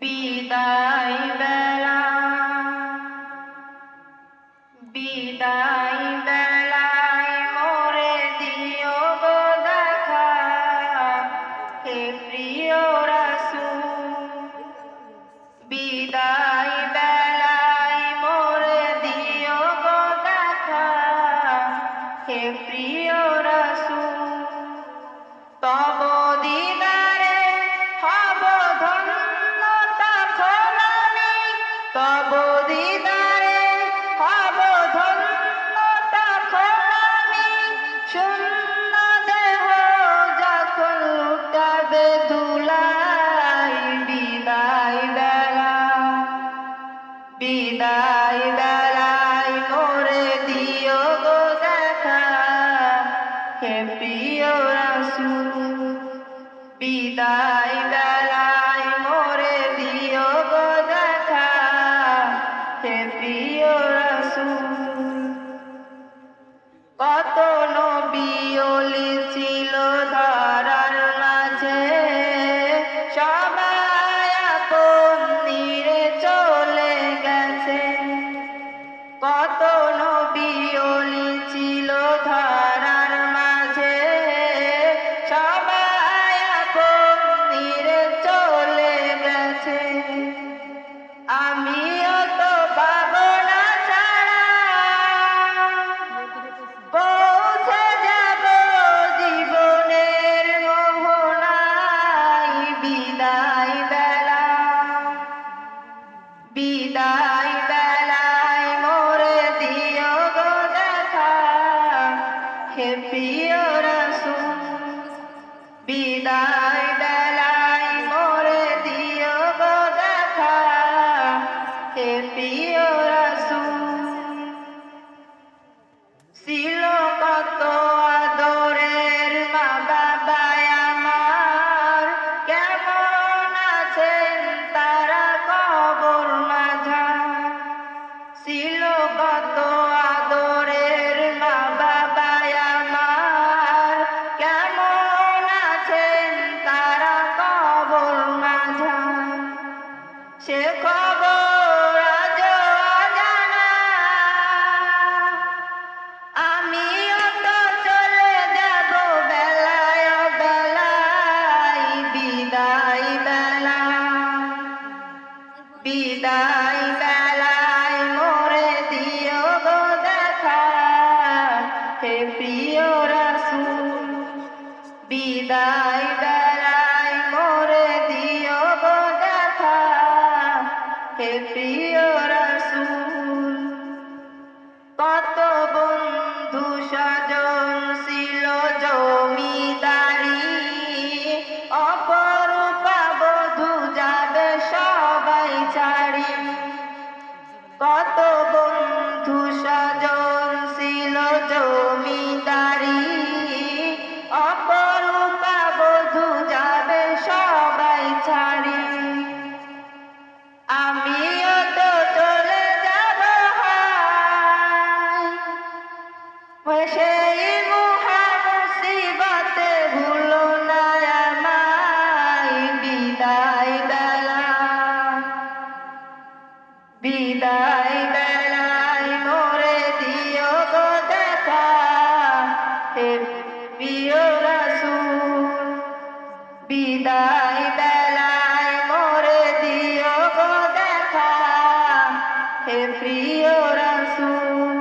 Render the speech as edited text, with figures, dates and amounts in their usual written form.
বিদায় বেলা বিদায় বেলায় মোরে দিও গো দেখা, হে প্রিয় রাসূল। বিদায় বেলায় মোরে দিও গো দেখা, হে প্রিয় রাসূল। তব দিদারে হব ধন্য তখন আমি, তব দিদারে হব ধন্য তখন আমি। শূন্য দেহ যখন লুটাবে ধুলাই, বিদায় বেলা বিদায় বেলায় মোরে দিও গো দেখা, হে প্রিয় রাসূল। বিদায় বেলায় মোরে দিও গো দেখা, হে প্রিয় রাসূল। কত নবী ওলি ছিল ধরার মাঝে, সবাই আপন নিরে চলে গেছে। কত নবী ওলি ছিল ধরার মাঝে, সবাই আপন নিরে চলে গেছে। আমিও তো পাবো না ছাড়া, পৌঁছে যাব জীবনের মোহনায়। বিদায় বেলা বিদায় বেলায় মোরে দিও গো দেখা, হে প্রিয় রাসূল। বিদায় বেলায় মোরে দিও গো দেখা, হে প্রিয় রাসূল। ছিল কত আদরের মা বাবায় আমার, কেমন আছেন তারা কবর মাঝার। ছিল কত আদরের মা বাবায় আমার, কেমন আছেন তারা কবর মাঝার। সে খবর আজও অজানা, আমিও তো চলে যাব বেলায় বেলায়। বিদায় বেলা বিদায় বেলায় মোরে দিও গো দেখা, হে প্রিয় রাসূল। বিদায় বেলায় মোরে দিও গো দেখা, হে প্রিয় রাসূল। কত বন্ধু স্বজন ছিল জমিদারি, অপরূপা বধূ যাবে সবাই ছাড়ি। কত বন্ধু স্বজন ছিল জমিদারি, অপরূপা বধূ যাবে সবাই ছাড়ি। আমিও তো চলে যাব হায়, সেই মহা মুসিবতে ভুলো না আমায়। বিদায় বেলা বিদায় বেলায় মোরে দিও গো দেখা, হে প্রিয় রাসূল। বিদায় বেলায় মোরে দিও গো দেখা, হে প্রিয় রাসূল।